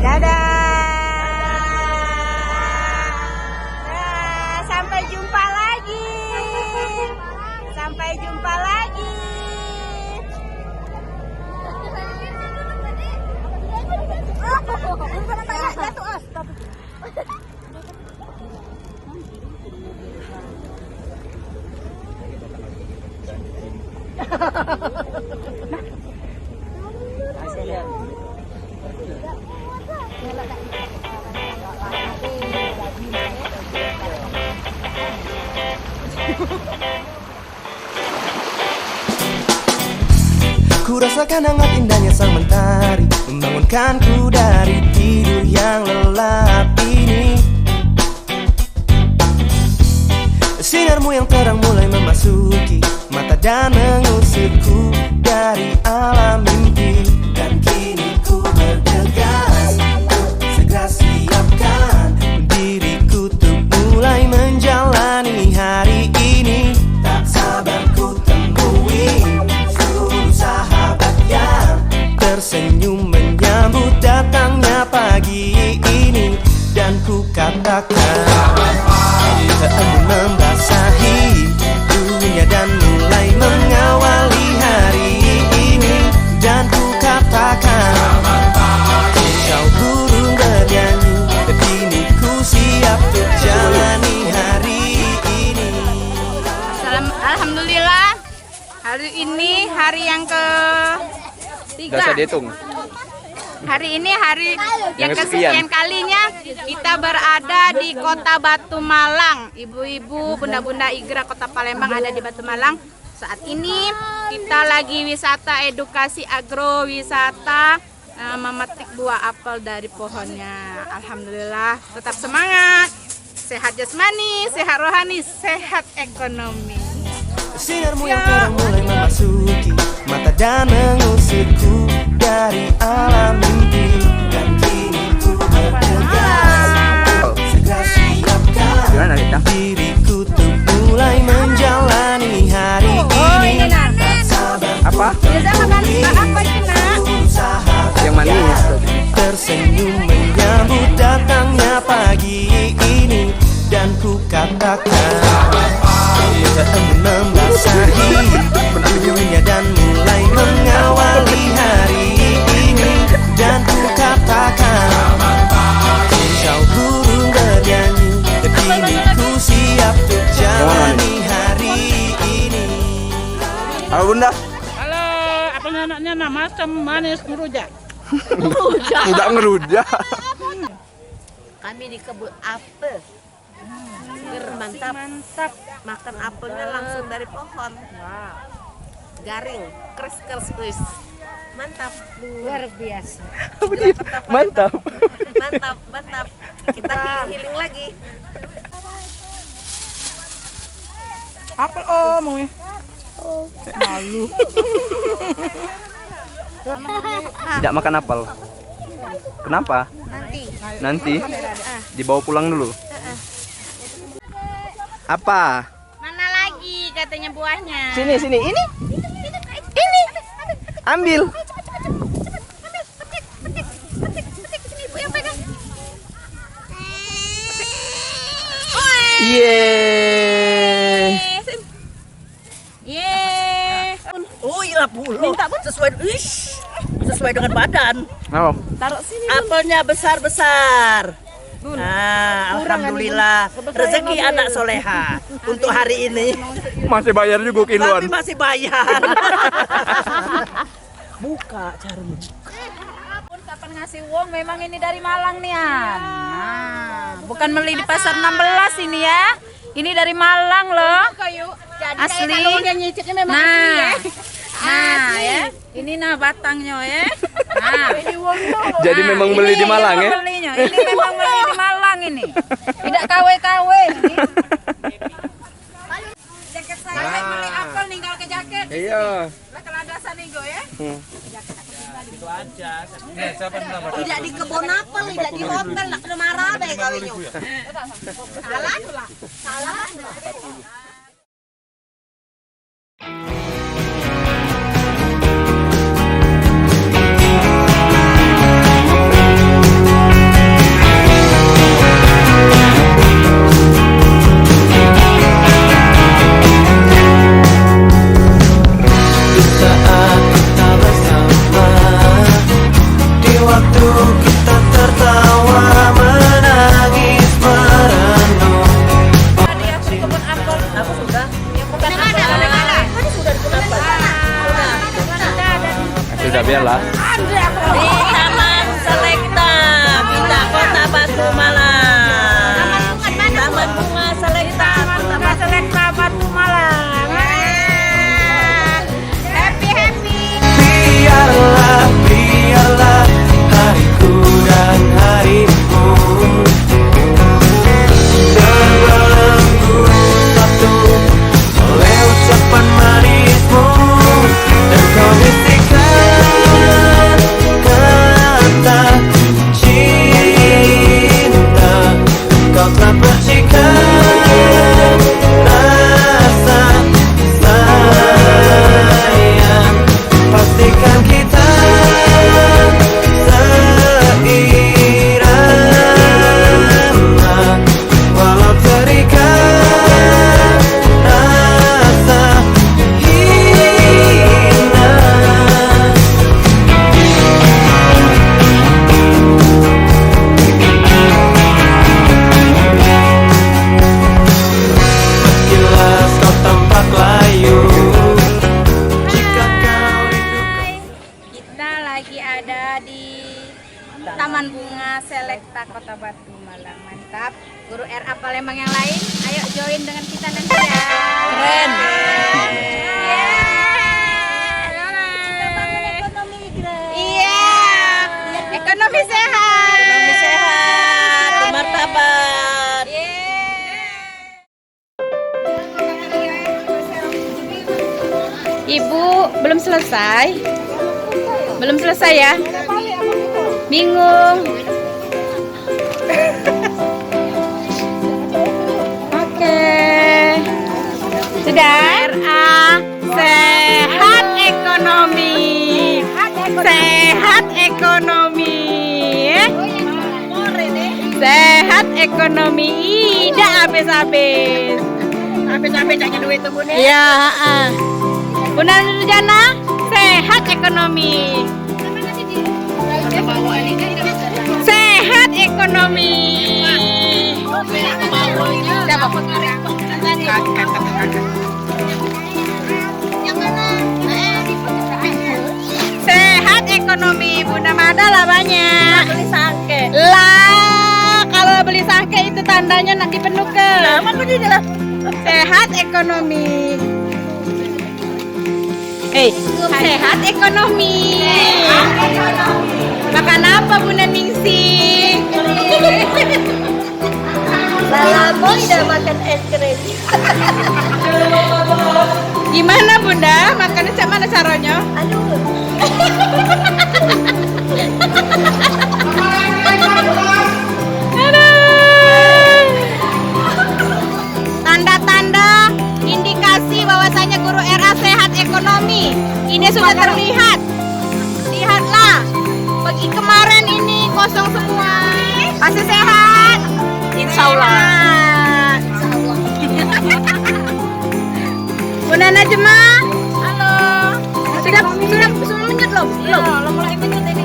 Dadah. Sampai jumpa lagi. Sampai jumpa lagi. Ku rasakan hangat indahnya sang mentari, membangunkanku dari tidur yang lelap ini. Sinarmu yang terang mulai memasuki mata dan mengusirku dari alam mimpi. Dan kini ku bergegas, segera siapkan diriku untuk mulai menjalani hari ini. Tak sabar ku temui seluruh sahabat yang tersenyum menyambut datangnya pagi ini. Dan ku katakan embun membasahi dunia dan mulai mengawali hari ini. Dan ku katakan kau burung bernyanyi, dan kini ku siap untuk jalani hari ini. Alhamdulillah, hari ini hari yang Gak usah dihitung. Hari ini hari yang kesekian kalinya kita berada di Kota Batu Malang. Ibu-ibu, bunda-bunda Igra Kota Palembang ada di Batu Malang. Saat ini kita lagi wisata edukasi agrowisata, memetik buah apel dari pohonnya. Alhamdulillah, tetap semangat. Sehat jasmani, sehat rohani, sehat ekonomi. Sinarmu yang terang mulai memasuki mata dan mengusirku dari alam mimpi. Dan kini ku bergegas, segera siapkan diriku untuk mulai menjalani hari ini. Tak sabar Apa? Yang manis. tersenyum menyambut datangnya pagi ini. Dan ku katakan embun membasahi dunia dan mulai mengawali hari ini. Dan ku katakan kau burung bernyanyi, dan kini ku siap untuk jalani hari ini. Halo Bunda. Halo, apa anaknya nama asam manis ngerujak? Enggak ngerujak. Kami di kebun apel. Mantap. Mantap. Makan apelnya langsung dari pohon. Garing, kris. Mantap. Luar biasa. Mantap. Mantap. Kita healing lagi. Apel mau ya? Malu. Tidak makan apel. Kenapa? Nanti dibawa pulang dulu. Apa? Mana lagi katanya buahnya? Sini. Ini. Ambil. Yeay. Oh iya puluh. Minta sesuai dengan badan. Oh. Taruh sini. Apelnya besar. Nah, alhamdulillah rezeki anak soleha untuk hari ini. Masih bayar juga kiloan. Tapi masih bayar. Buka jarum. Kapan ngasih uang memang ini dari Malang nih An. Nah, bukan beli di pasar 16 ini ya. Ini dari Malang loh. Asli. Nah, ya. Ini nah batangnya ya. Nah, Jadi memang beli di Malang ya? Belinya. Ini memang beli di Malang ini. Tidak KW-KW. Jaket saya beli apel ninggal ke jaket. Iya. Lah kalau ada sanigo ya. Tidak di kebun apel, tidak di hotel, nak kena marah deh kawinnya. Salah. sudah biarlah. Di Taman Selekta, Pindah Kota Batu Malang. Taman Bunga Selekta, Taman Selekta Batu Malang. Happy. Biarlah, biarlah hariku dan harimu terbelenggu satu oleh ucapan manismu, dan kau bisikan kata cinta. Kau telah percikan rasa sayang. Pastikan kita seirama, walau terikat rasa hina. Jelas kau tampak layu jika kau rindukan. Kita lagi ada di Taman Bunga Selekta Kota Batu Malang. Mantap. Guru RA Palembang yang lain, ayo join dengan kita nanti ya. Keren. Iya. Ekonomi sehat. Ekonomi sehat, bermartabat. Ibu belum selesai? Belum selesai ya? Bingung. Oke. Sudah? RA sehat ekonomi. Sehat ekonomi. Sehat ekonomi. Tidak habis-habis. Habis-habis jangan duit itu, Bun. Iya, Bunda Nurjana, sehat ekonomi. Sehat ekonomi. Siapa? Sehat ekonomi, Bunda Mada lah banyak. Beli sangke. Lah, kalau beli sangke itu tandanya nak dipenuhkan. Lama kok jadi lah. Sehat ekonomi. Sehat ekonomi. Makan apa Bunda Ningsih? Lama udah makan es krim. Gimana Bunda? Makannya cak mana caranya? Aduh. Tanda-tanda indikasi bahwasanya guru RA sehat ekonomi. Ini sudah terlihat. Lihatlah. Pagi kemarin ini kosong semua. Pasti sehat. Insya Allah. Bunda Najma. Halo. Sudah menyet belum? Belum. Belum mulai minum ini.